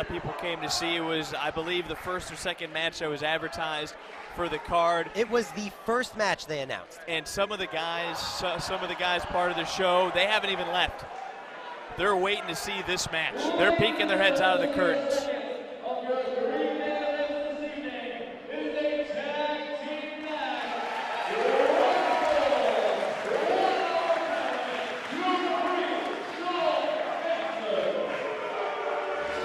People came to see. It was, I believe, the first or second match that was advertised for the card. It was the first match they announced. And some of the guys part of the show, they haven't even left. They're waiting to see this match. They're peeking their heads out of the curtains.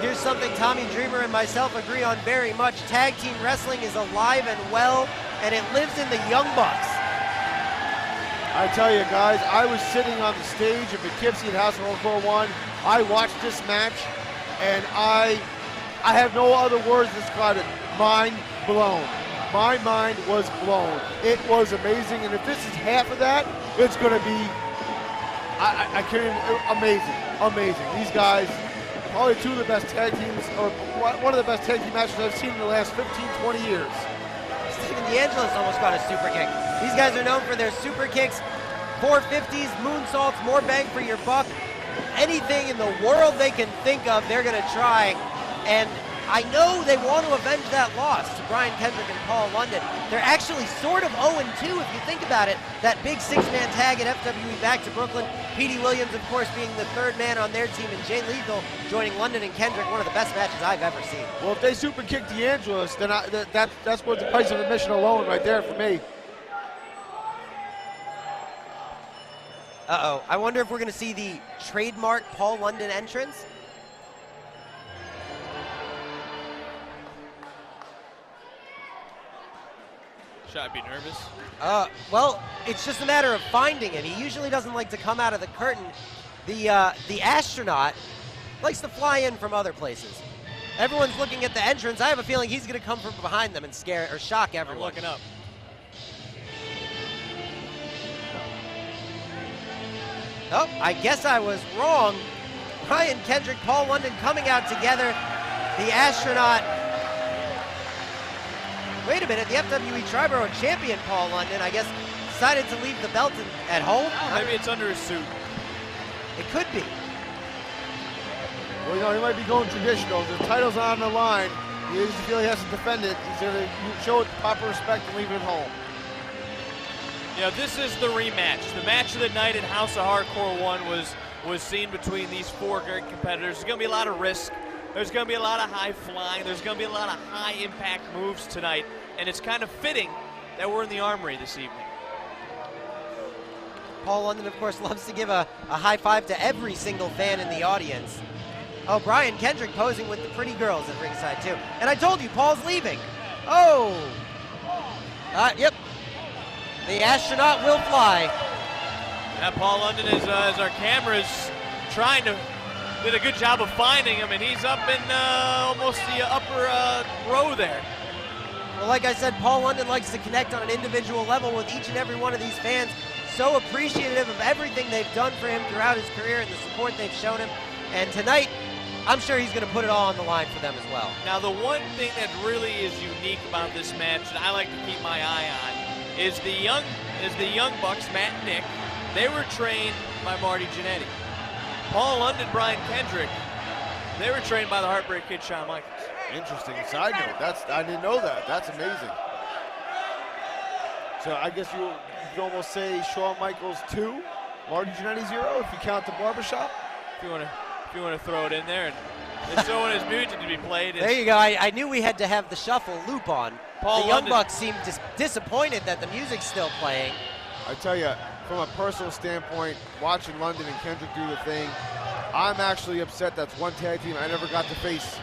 Here's something Tommy Dreamer and myself agree on very much. Tag team wrestling is alive and well, and it lives in the Young Bucks. I tell you guys, I was sitting on the stage of Poughkeepsie at House of Hardcore 1. I watched this match, and I have no other words to describe it. Mind blown. My mind was blown. It was amazing, and if this is half of that, it's going to be, I can't even, amazing. These guys, probably two of the best tag teams, or one of the best tag team matches I've seen in the last 15, 20 years. Steven D'Angelo's almost got a super kick. These guys are known for their super kicks, 450s, moonsaults, more bang for your buck. Anything in the world they can think of, they're going to try. And I know they want to avenge that loss to Brian Kendrick and Paul London. They're actually sort of 0-2 if you think about it. That big six-man tag at FWE back to Brooklyn. Petey Williams, of course, being the third man on their team, and Jay Lethal joining London and Kendrick, one of the best matches I've ever seen. Well, if they super kick D'Angelo's, then that's worth the price of admission alone right there for me. Uh-oh. I wonder if we're going to see the trademark Paul London entrance. Should I be nervous? Well, it's just a matter of finding him. He usually doesn't like to come out of the curtain. The astronaut likes to fly in from other places. Everyone's looking at the entrance. I have a feeling he's going to come from behind them and scare or shock everyone. I'm looking up. Oh, I guess I was wrong. Brian Kendrick, Paul London coming out together. The astronaut. Wait a minute, the FWE Tri-Borough champion Paul London, I guess, decided to leave the belt at home. Oh, maybe it's under his suit. It could be. Well, you know, he might be going traditional. The title's on the line. He doesn't feel he has to defend it. He's going to show it proper respect and leave it at home. You know, this is the rematch. The match of the night at House of Hardcore 1 was seen between these four great competitors. There's going to be a lot of risk. There's going to be a lot of high flying. There's going to be a lot of high impact moves tonight. And it's kind of fitting that we're in the Armory this evening. Paul London, of course, loves to give a high five to every single fan in the audience. Oh, Brian Kendrick posing with the pretty girls at ringside, too. And I told you, Paul's leaving. Oh. Yep. The astronaut will fly. Yeah, Paul London is, as our camera's trying to, did a good job of finding him, and he's up in almost the upper row there. Well, like I said, Paul London likes to connect on an individual level with each and every one of these fans. So appreciative of everything they've done for him throughout his career and the support they've shown him. And tonight, I'm sure he's going to put it all on the line for them as well. Now, the one thing that really is unique about this match that I like to keep my eye on is the young Bucks, Matt and Nick. They were trained by Marty Jannetty. Paul London, Brian Kendrick, they were trained by the Heartbreak Kid, Shawn Michaels. Interesting side note. I didn't know that. That's amazing. So I guess you could almost say Shawn Michaels 2, Marty Jannetty 0, if you count the barbershop. If you want to throw it in there, and if someone is music to be played. There you go. I knew we had to have the shuffle loop on. Paul the Young London. Bucks seemed disappointed that the music's still playing. I tell you, from a personal standpoint, watching London and Kendrick do the thing, I'm actually upset that's one tag team I never got to face.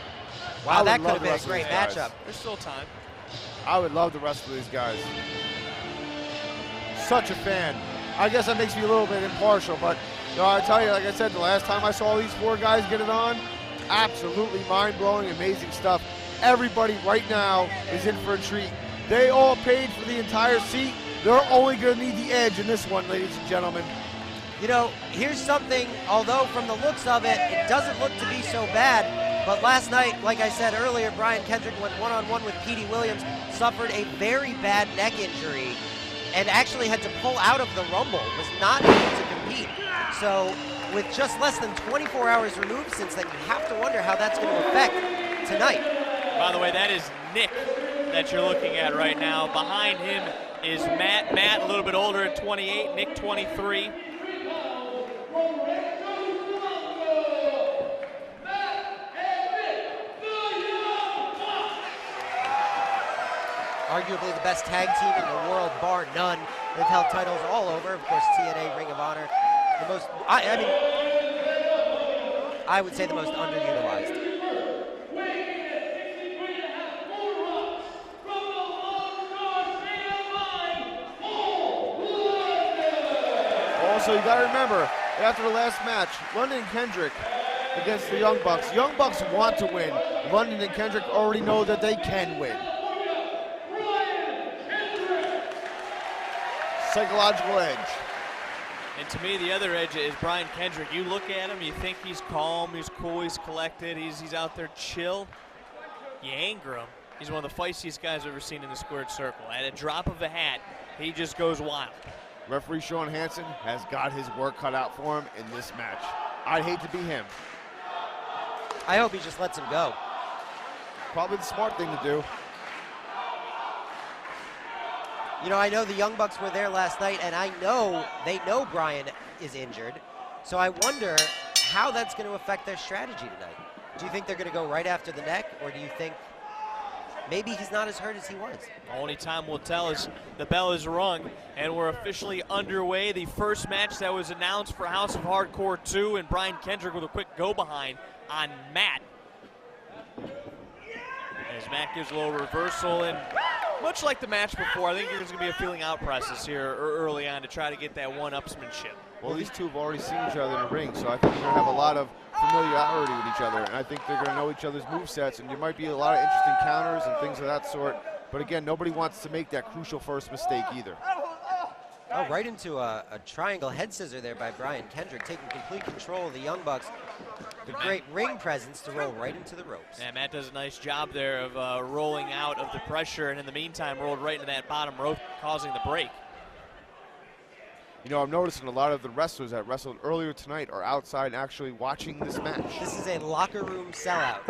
Wow, that could love have the been a rest of great these guys. matchup. There's still time. I would love the rest of these guys. Such a fan. I guess that makes me a little bit impartial, but you know, I tell you, like I said, the last time I saw these four guys get it on, absolutely mind-blowing, amazing stuff. Everybody right now is in for a treat. They all paid for the entire seat. They're only going to need the edge in this one, ladies and gentlemen. You know, here's something, although from the looks of it, it doesn't look to be so bad. But last night, like I said earlier, Brian Kendrick went one-on-one with Petey Williams, suffered a very bad neck injury, and actually had to pull out of the Rumble, was not able to compete. So with just less than 24 hours removed since then, you have to wonder how that's going to affect tonight. By the way, that is Nick that you're looking at right now. Behind him is Matt. Matt, a little bit older at 28, Nick 23. Arguably the best tag team in the world, bar none. They've held titles all over. Of course, TNA, Ring of Honor. The most, I mean, I would say the most underutilized. Also, you got to remember, after the last match, London and Kendrick against the Young Bucks. Young Bucks want to win. London and Kendrick already know that they can win. Psychological edge. And to me, the other edge is Brian Kendrick. You look at him, you think he's calm, he's cool, he's collected, he's out there chill. You anger him. He's one of the feistiest guys I've ever seen in the squared circle. At a drop of a hat, he just goes wild. Referee Sean Hansen has got his work cut out for him in this match. I'd hate to be him. I hope he just lets him go. Probably the smart thing to do. You know, I know the Young Bucks were there last night, and I know they know Brian is injured. So I wonder how that's going to affect their strategy tonight. Do you think they're going to go right after the neck, or do you think maybe he's not as hurt as he was? Only time will tell as the bell is rung, and we're officially underway. The first match that was announced for House of Hardcore 2, and Brian Kendrick with a quick go-behind on Matt. As Matt gives a little reversal, and much like the match before, I think there's going to be a feeling out process here early on to try to get that one-upsmanship. Well, these two have already seen each other in the ring, so I think they're going to have a lot of familiarity with each other, and I think they're going to know each other's movesets, and there might be a lot of interesting counters and things of that sort. But again, nobody wants to make that crucial first mistake either. Oh, right into a triangle head scissor there by Brian Kendrick, taking complete control of the Young Bucks. The great ring presence to roll right into the ropes. Yeah, Matt does a nice job there of rolling out of the pressure, and in the meantime rolled right into that bottom rope, causing the break. You know, I'm noticing a lot of the wrestlers that wrestled earlier tonight are outside actually watching this match. This is a locker room sellout.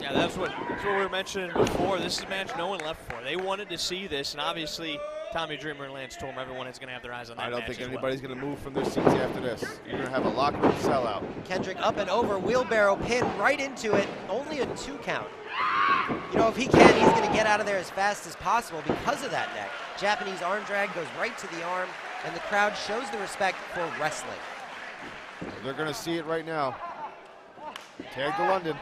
Yeah, that's what we were mentioning before. This is a match no one left for. They wanted to see this, and obviously Tommy Dreamer and Lance Storm, everyone is going to have their eyes on that match. I don't think anybody's going to move from their seats after this. You're going to have a locker room sellout. Kendrick up and over, wheelbarrow pin right into it, only a 2 count. You know, if he can, he's going to get out of there as fast as possible because of that neck. Japanese arm drag goes right to the arm, and the crowd shows the respect for wrestling. They're going to see it right now. Tag to London.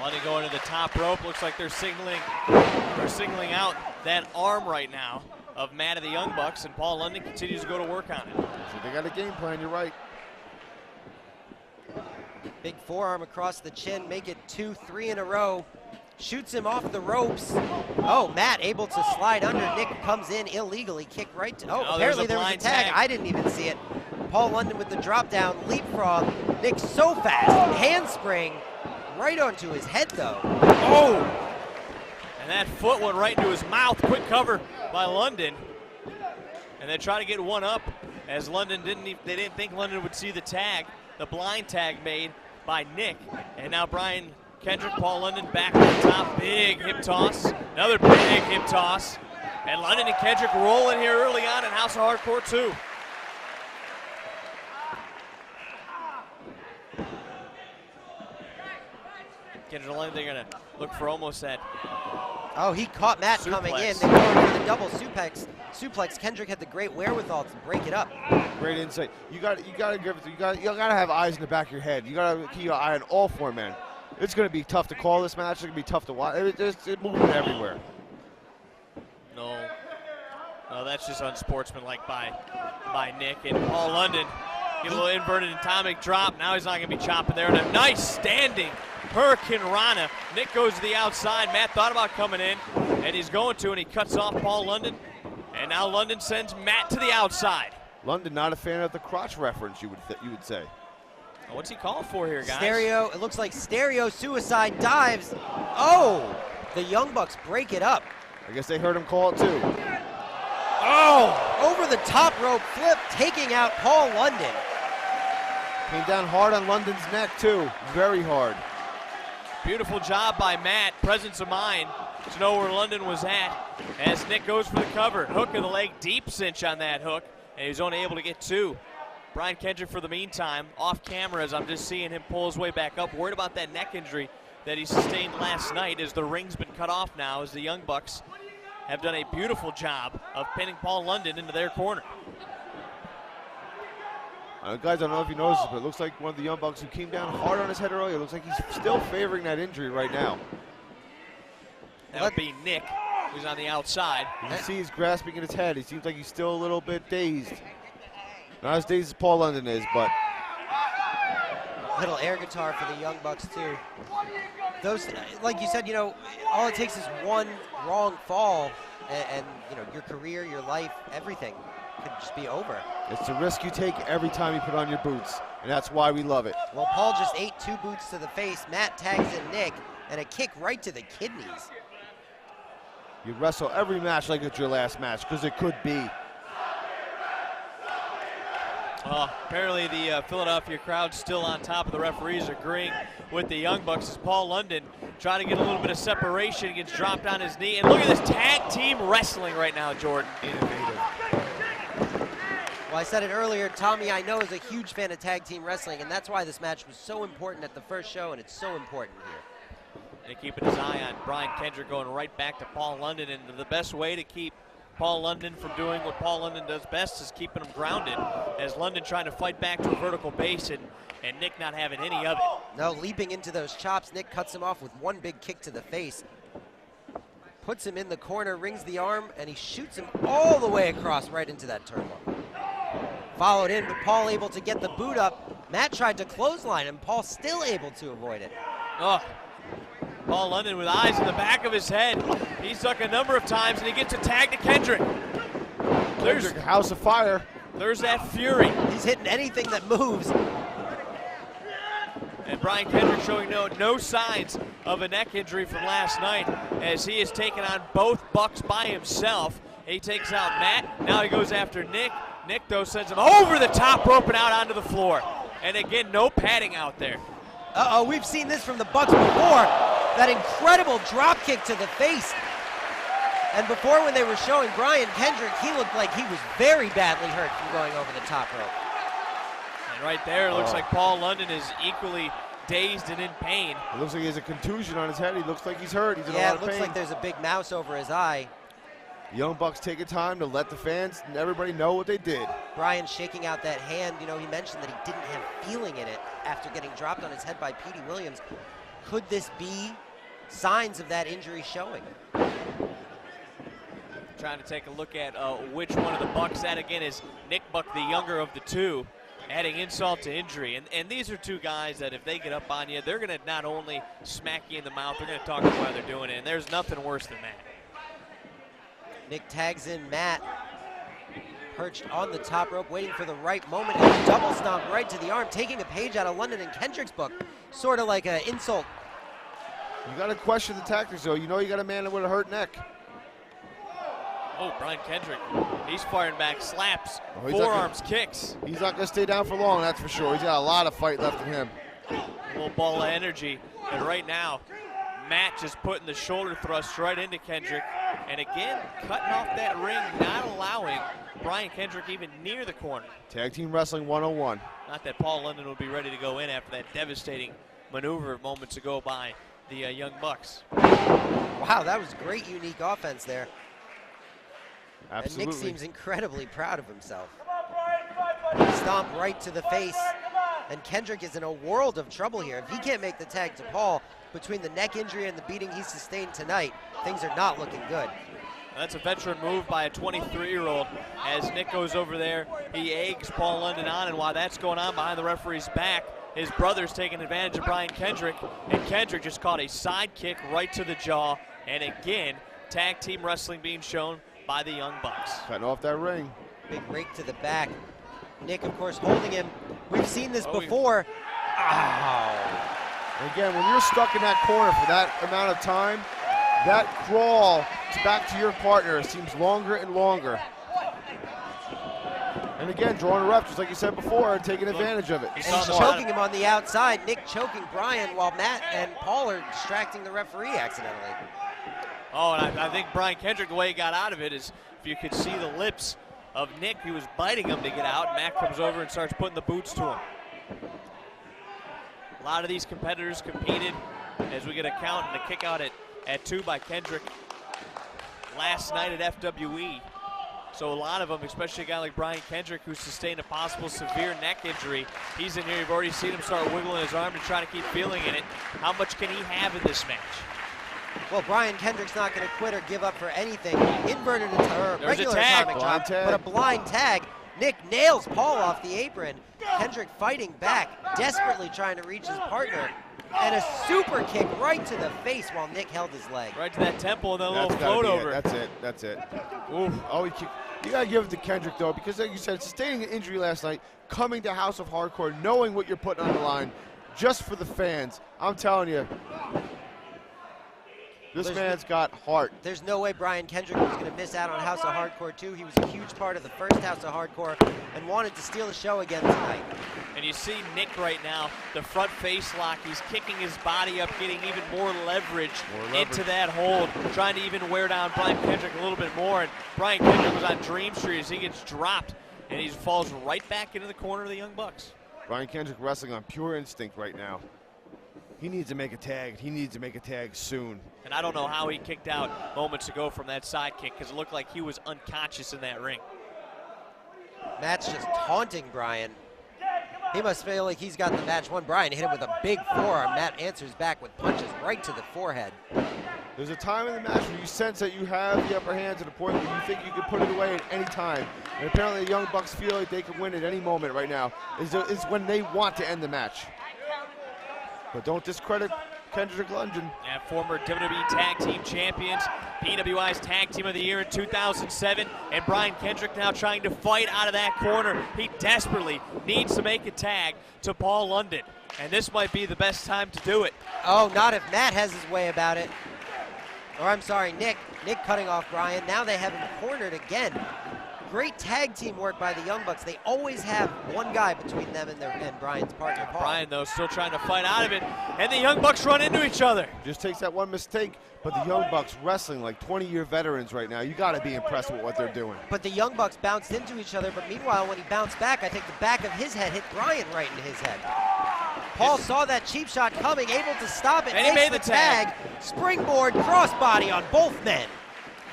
London going to the top rope. Looks like they're signaling out that arm right now of Matt of the Young Bucks, and Paul London continues to go to work on it. So they got a game plan, you're right. Big forearm across the chin, make it 2, 3 in a row. Shoots him off the ropes. Oh, Matt able to slide under. Nick comes in illegally, kick right to, apparently there was a tag. I didn't even see it. Paul London with the drop down, leapfrog. Nick so fast, handspring right onto his head though. Oh! And that foot went right into his mouth. Quick cover by London. And they try to get one up as London they didn't think London would see the tag. The blind tag made by Nick. And now Brian Kendrick, Paul London back to the top. Big hip toss. Another big hip toss. And London and Kendrick rolling here early on in House of Hardcore 2. Kendrick and London, they're going to look for almost that. Oh, he caught Matt suplex. Coming in. They're going for the double suplex. Kendrick had the great wherewithal to break it up. Great insight. You got to have eyes in the back of your head. You got to keep your eye on all 4 men. It's going to be tough to call this match. It's going to be tough to watch. It's moving everywhere. No, that's just unsportsmanlike by Nick. And Paul London get a little inverted atomic drop. Now he's not going to be chopping there. And a nice standing Hurricane Rana. Nick goes to the outside. Matt thought about coming in, and he's going to, and he cuts off Paul London. And now London sends Matt to the outside. London not a fan of the crotch reference, you would say. What's he calling for here, guys? Stereo, it looks like stereo suicide dives. Oh, the Young Bucks break it up. I guess they heard him call it too. Oh, over the top rope flip, taking out Paul London. Came down hard on London's neck, too. Very hard. Beautiful job by Matt, presence of mind to know where London was at as Nick goes for the cover. Hook of the leg, deep cinch on that hook, and he was only able to get 2. Brian Kendrick, for the meantime, off camera as I'm just seeing him pull his way back up, worried about that neck injury that he sustained last night as the ring's been cut off now as the Young Bucks have done a beautiful job of pinning Paul London into their corner. Guys, I don't know if you noticed, but it looks like one of the Young Bucks who came down hard on his head earlier, looks like he's still favoring that injury right now. That would be Nick, who's on the outside. You see he's grasping at his head. He seems like he's still a little bit dazed. Not as dazed as Paul London is, but. Little air guitar for the Young Bucks, too. Those, like you said, you know, all it takes is one wrong fall, and you know, your career, your life, everything could just be over. It's the risk you take every time you put on your boots, and that's why we love it. Well, Paul just ate 2 boots to the face. Matt tags in Nick, and a kick right to the kidneys. You wrestle every match like it's your last match, because it could be. Apparently the Philadelphia crowd still on top of the referees, agreeing with the Young Bucks as Paul London trying to get a little bit of separation, gets dropped on his knee. And look at this tag team wrestling right now, Jordan. Innovative. Well, I said it earlier, Tommy, I know, is a huge fan of tag team wrestling, and that's why this match was so important at the first show, and it's so important here. And keeping his eye on Brian Kendrick, going right back to Paul London, and the best way to keep Paul London from doing what Paul London does best is keeping him grounded, as London trying to fight back to a vertical base, and Nick not having any of it. No, leaping into those chops, Nick cuts him off with one big kick to the face. Puts him in the corner, rings the arm, and he shoots him all the way across right into that turnbuckle. Followed in, but Paul able to get the boot up. Matt tried to clothesline him, Paul still able to avoid it. Oh, Paul London with eyes in the back of his head. He's ducked a number of times, and he gets a tag to Kendrick. Kendrick, House of Fire. There's that fury. He's hitting anything that moves. And Brian Kendrick showing no signs of a neck injury from last night, as he is taking on both Bucks by himself. He takes out Matt. Now he goes after Nick. Nick, though, sends him over the top rope and out onto the floor. And again, no padding out there. Uh-oh, we've seen this from the Bucks before. That incredible drop kick to the face. And before, when they were showing Brian Kendrick, he looked like he was very badly hurt from going over the top rope. And right there, it looks like Paul London is equally dazed and in pain. It looks like he has a contusion on his head. He looks like he's hurt. He's in a Yeah, lot it of looks pain. like there's a big mouse over his eye. Young Bucks taking time to let the fans and everybody know what they did. Brian shaking out that hand. You know, he mentioned that he didn't have feeling in it after getting dropped on his head by Petey Williams. Could this be signs of that injury showing? Trying to take a look at which one of the Bucks that again is Nick Buck, the younger of the two, adding insult to injury. And these are two guys that if they get up on you, they're going to not only smack you in the mouth, they're going to talk to you while they're doing it. And there's nothing worse than that. Nick tags in Matt, perched on the top rope, waiting for the right moment, and a double stomp right to the arm, taking a page out of London and Kendrick's book, sort of like an insult. You got to question the tactics, though. You know you got a man with a hurt neck. Oh, Brian Kendrick, he's firing back slaps, Oh, forearms, kicks. He's not going to stay down for long, that's for sure. He's got a lot of fight left in him. A little ball of energy. And right now, Matt just putting the shoulder thrust right into Kendrick. And again, cutting off that ring, not allowing Brian Kendrick even near the corner. Tag Team Wrestling 101. Not that Paul London would be ready to go in after that devastating maneuver moments ago by the Young Bucks. Wow, that was great, unique offense there. Absolutely. And Nick seems incredibly proud of himself. Stomp right to the face. And Kendrick is in a world of trouble here. If he can't make the tag to Paul, between the neck injury and the beating he sustained tonight, things are not looking good. That's a veteran move by a 23-year-old. As Nick goes over there, he eggs Paul London on, and while that's going on behind the referee's back, his brother's taking advantage of Brian Kendrick, and Kendrick just caught a side kick right to the jaw. And again, tag team wrestling being shown by the Young Bucks. Cutting off that ring. Big rake to the back. Nick, of course, holding him. We've seen this before. Ow. Again, when you're stuck in that corner for that amount of time, that crawl back to your partner seems longer and longer. And again, drawing a rep, just like you said before, and taking advantage of it. And he's choking him on the outside. Nick choking Brian while Matt and Paul are distracting the referee accidentally. Oh, and I think Brian Kendrick, the way he got out of it is, if you could see the lips of Nick, he was biting him to get out. Matt comes over and starts putting the boots to him. A lot of these competitors competed, as we get a count and a kick out at 2 by Kendrick last night at FWE. So a lot of them, especially a guy like Brian Kendrick, who sustained a possible severe neck injury, he's in here. You've already seen him start wiggling his arm to try to keep feeling in it. How much can he have in this match? Well, Brian Kendrick's not going to quit or give up for anything. Inverted or regular tag. atomic drop, but a blind tag. Nick nails Paul off the apron. Kendrick fighting back, desperately trying to reach his partner. And a super kick right to the face while Nick held his leg. Right to that temple and then a little float over. That's it. Oof. Oh, you got to give it to Kendrick, though, because like you said, sustaining an injury last night, coming to House of Hardcore, knowing what you're putting on the line just for the fans. I'm telling you, this man's got heart. There's no way Brian Kendrick was going to miss out on House of Hardcore 2. He was a huge part of the first House of Hardcore and wanted to steal the show again tonight. And you see Nick right now, the front face lock, he's kicking his body up, getting even more leverage into that hold, trying to even wear down Brian Kendrick a little bit more. And Brian Kendrick was on Dream Street as he gets dropped, and he falls right back into the corner of the Young Bucks. Brian Kendrick wrestling on pure instinct right now. He needs to make a tag. He needs to make a tag soon. And I don't know how he kicked out moments ago from that side kick, because it looked like he was unconscious in that ring. Matt's just taunting Brian. He must feel like he's got the match won. Brian hit him with a big forearm. Matt answers back with punches right to the forehead. There's a time in the match where you sense that you have the upper hand to the point where you think you can put it away at any time. And apparently the Young Bucks feel like they can win at any moment right now. Is when they want to end the match. But don't discredit Kendrick London. Yeah, former WWE Tag Team Champions, PWI's Tag Team of the Year in 2007, and Brian Kendrick now trying to fight out of that corner. He desperately needs to make a tag to Paul London, and this might be the best time to do it. Oh, not if Matt has his way about it. Or I'm sorry, Nick. Nick cutting off Brian. Now they have him cornered again. Great tag team work by the Young Bucks. They always have one guy between them and Brian's partner, Paul. Brian, though, still trying to fight out of it, and the Young Bucks run into each other. Just takes that one mistake, but the Young Bucks wrestling like 20-year veterans right now. You got to be impressed with what they're doing. But the Young Bucks bounced into each other, but meanwhile, when he bounced back, I think the back of his head hit Brian right in his head. Paul saw that cheap shot coming, able to stop it, and he made the tag. Springboard crossbody on both men.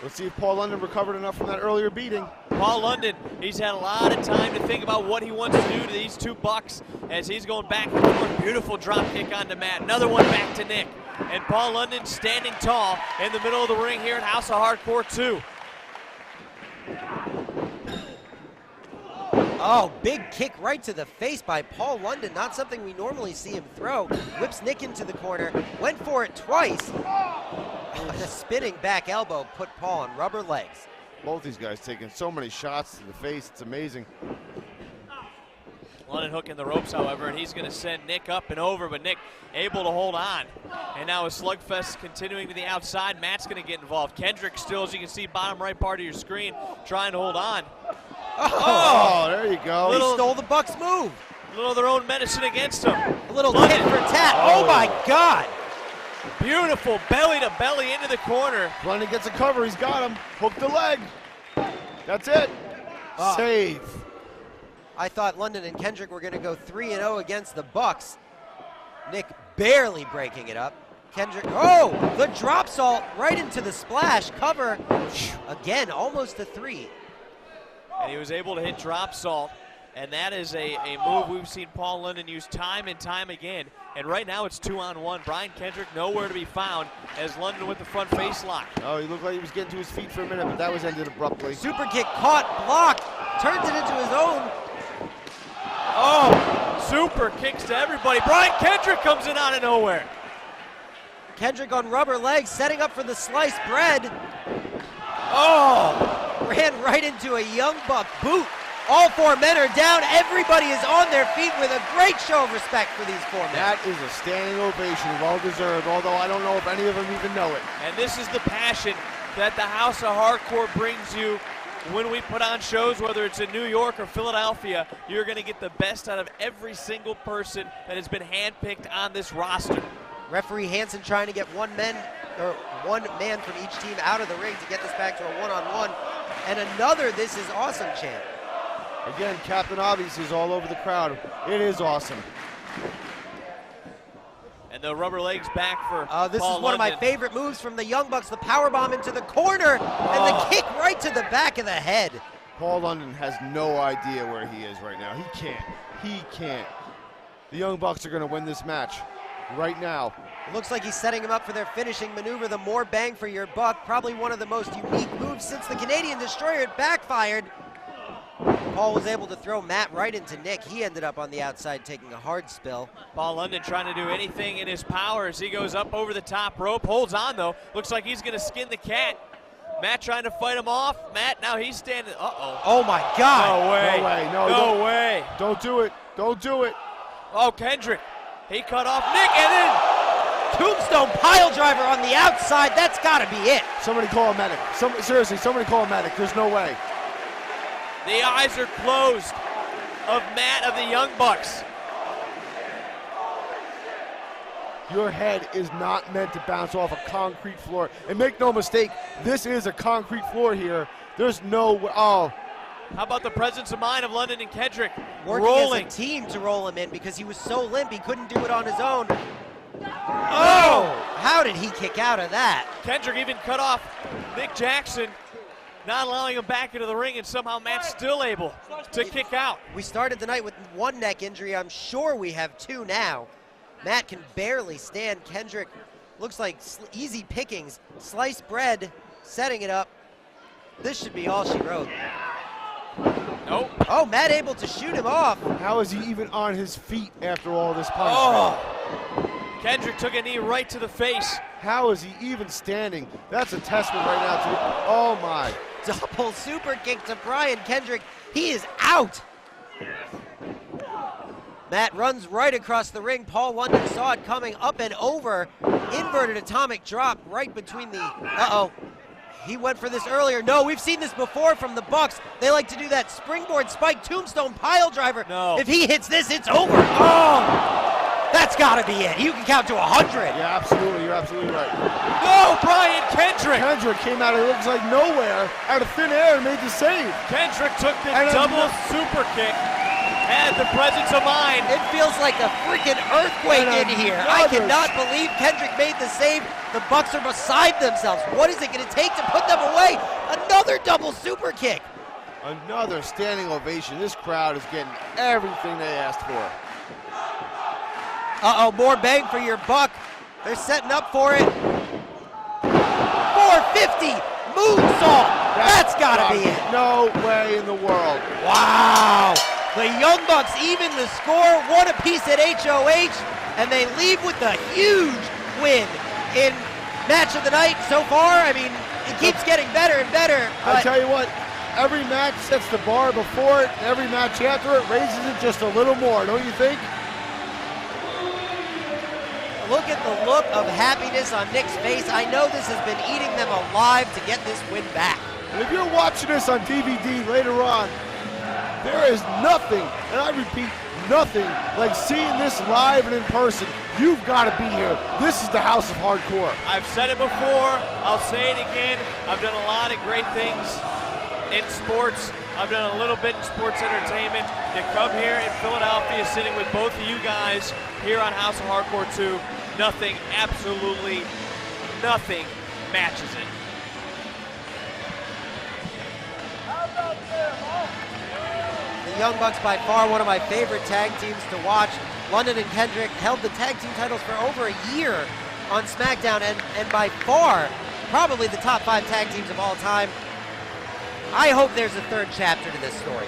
Let's see if Paul London recovered enough from that earlier beating. Paul London, he's had a lot of time to think about what he wants to do to these two Bucks as he's going back and forth. Beautiful drop kick onto Matt. Another one back to Nick. And Paul London standing tall in the middle of the ring here at House of Hardcore 2. Oh, big kick right to the face by Paul London. Not something we normally see him throw. Whips Nick into the corner. Went for it twice. The spinning back elbow put Paul on rubber legs. Both these guys taking so many shots to the face. It's amazing. London hooking the ropes, however, and he's going to send Nick up and over, but Nick able to hold on. And now a slugfest continuing to the outside. Matt's going to get involved. Kendrick still, as you can see, bottom right part of your screen, trying to hold on. Oh, there you go. He stole the Bucks move. A little of their own medicine against him. A little tit for tat. Oh my God. Beautiful belly to belly into the corner. London gets a cover. He's got him. Hook the leg. That's it. Save. I thought London and Kendrick were going to go 3-0 against the Bucks. Nick barely breaking it up. Kendrick, oh, the drop salt right into the splash. Cover. Again, almost a 3. And he was able to hit drop salt. And that is a move we've seen Paul London use time and time again. And right now it's 2-on-1. Brian Kendrick nowhere to be found as London with the front face lock. Oh, he looked like he was getting to his feet for a minute, but that was ended abruptly. Super kick caught, blocked, turns it into his own. Oh, super kicks to everybody. Brian Kendrick comes in out of nowhere. Kendrick on rubber legs, setting up for the sliced bread. Oh, ran right into a Young Buck boot. All 4 men are down. Everybody is on their feet with a great show of respect for these 4 men. That is a standing ovation, well deserved, although I don't know if any of them even know it. And this is the passion that the House of Hardcore brings you when we put on shows, whether it's in New York or Philadelphia, you're going to get the best out of every single person that has been handpicked on this roster. Referee Hansen trying to get one man from each team out of the ring to get this back to a one-on-one. And another "This is awesome" chant. Again, Captain Obvious is all over the crowd. It is awesome. And the rubber legs back for This Paul is one of my London. favorite moves from the Young Bucks, the powerbomb into the corner, and the kick right to the back of the head. Paul London has no idea where he is right now. He can't. The Young Bucks are going to win this match right now. Looks like he's setting him up for their finishing maneuver, the more bang for your buck. Probably one of the most unique moves since the Canadian Destroyer. It backfired. Paul was able to throw Matt right into Nick. He ended up on the outside taking a hard spill. Paul London trying to do anything in his power as he goes up over the top rope. Holds on though. Looks like he's going to skin the cat. Matt trying to fight him off. Matt, now he's standing. Uh-oh. Oh my God. No way. No way. No way. Don't do it. Don't do it. Oh, Kendrick. He cut off Nick and then Tombstone pile driver on the outside. That's got to be it. Somebody call a medic. Seriously, somebody call a medic. There's no way. the eyes are closed of Matt of the Young Bucks. Your head is not meant to bounce off a concrete floor. And make no mistake, this is a concrete floor here. There's no way. Oh. How about the presence of mind of London and Kendrick Working rolling? as a team to roll him in because he was so limp he couldn't do it on his own. Oh! How did he kick out of that? Kendrick even cut off Nick Jackson, not allowing him back into the ring, and somehow Matt's still able to kick out. We started the night with one neck injury. I'm sure we have two now. Matt can barely stand. Kendrick looks like easy pickings. Sliced bread, setting it up. This should be all she wrote. Nope. Oh, Matt able to shoot him off. How is he even on his feet after all this punishment? Oh! Kendrick took a knee right to the face. How is he even standing? That's a testament right now to, oh my. Double super kick to Brian Kendrick. He is out. Matt runs right across the ring. Paul London saw it coming, up and over. Inverted atomic drop right between the, uh-oh. He went for this earlier. No, we've seen this before from the Bucks. They like to do that springboard spike tombstone pile driver. No. If he hits this, it's over. Oh, that's gotta be it. You can count to 100. Yeah, absolutely, you're absolutely right. No, Brian Kendrick! Kendrick came out, it looks like nowhere, out of thin air and made the save. Kendrick took the And double super kick. Had the presence of mind. It feels like a freaking earthquake in here. I cannot believe Kendrick made the save. The Bucks are beside themselves. What is it going to take to put them away? Another double super kick. Another standing ovation. This crowd is getting everything they asked for. Uh-oh, more bang for your buck. They're setting up for it. 450 moonsault. That's got to be it. No way in the world. Wow. The Young Bucks even the score, one apiece at HOH, and they leave with a huge win in match of the night so far. I mean, it keeps getting better and better. I tell you what, every match sets the bar before it, every match after it raises it just a little more, don't you think? Look at the look of happiness on Nick's face. I know this has been eating them alive to get this win back. And if you're watching this on DVD later on, there is nothing, and I repeat, nothing like seeing this live and in person. You've got to be here. This is the House of Hardcore. I've said it before, I'll say it again. I've done a lot of great things in sports. I've done a little bit in sports entertainment. To come here in Philadelphia, sitting with both of you guys here on House of Hardcore 2, nothing, absolutely nothing matches it. The Young Bucks, by far one of my favorite tag teams to watch. London and Kendrick held the tag team titles for over a year on SmackDown, and by far, probably the top 5 tag teams of all time. I hope there's a third chapter to this story.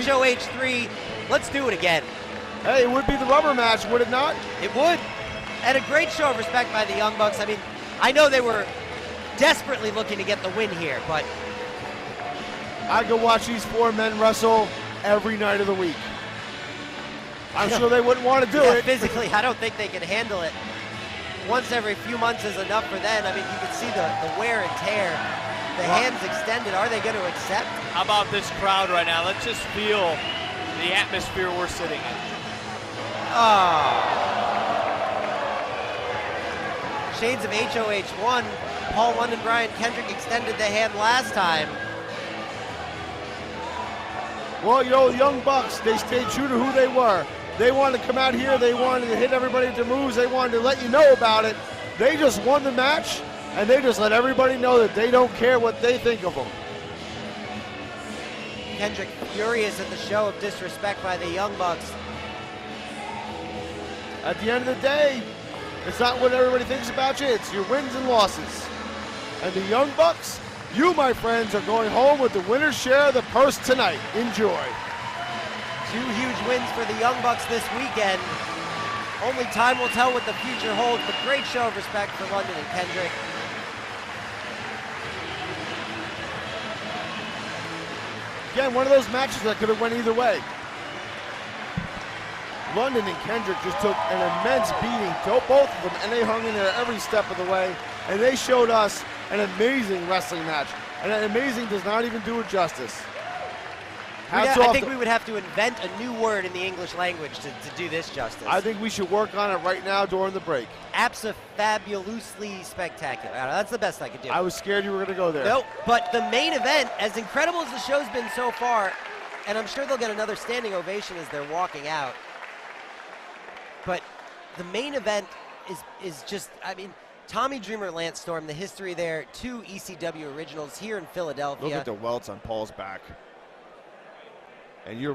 HOH 3, let's do it again. Hey, it would be the rubber match, would it not? It would. And a great show of respect by the Young Bucks. I mean, I know they were desperately looking to get the win here, but I could watch these 4 men wrestle every night of the week. I'm sure they wouldn't want to do it. Physically, I don't think they can handle it. Once every few months is enough for them. I mean, you can see the wear and tear. The hands extended. Are they going to accept? How about this crowd right now? Let's just feel the atmosphere we're sitting in. Shades of HOH 1. Paul London, Brian Kendrick extended the hand last time. Well, you know, Young Bucks, they stayed true to who they were. They wanted to come out here. They wanted to hit everybody with their moves. They wanted to let you know about it. They just won the match, and they just let everybody know that they don't care what they think of them. Kendrick furious at the show of disrespect by the Young Bucks. At the end of the day, it's not what everybody thinks about you. It's your wins and losses. And the Young Bucks, you, my friends, are going home with the winner's share of the purse tonight. Enjoy. 2 huge wins for the Young Bucks this weekend. Only time will tell what the future holds, but great show of respect for London and Kendrick. Again, one of those matches that could have went either way. London and Kendrick just took an immense beating, both of them, and they hung in there every step of the way, and they showed us an amazing wrestling match. And that amazing does not even do it justice. I think we would have to invent a new word in the English language to do this justice. I think we should work on it right now during the break. Abso-fabulously spectacular. That's the best I could do. I was scared you were going to go there. Nope, but the main event, as incredible as the show's been so far, and I'm sure they'll get another standing ovation as they're walking out, but the main event is just, I mean, Tommy Dreamer, Lance Storm, the history there, 2 ECW originals here in Philadelphia. Look at the welts on Paul's back. And you're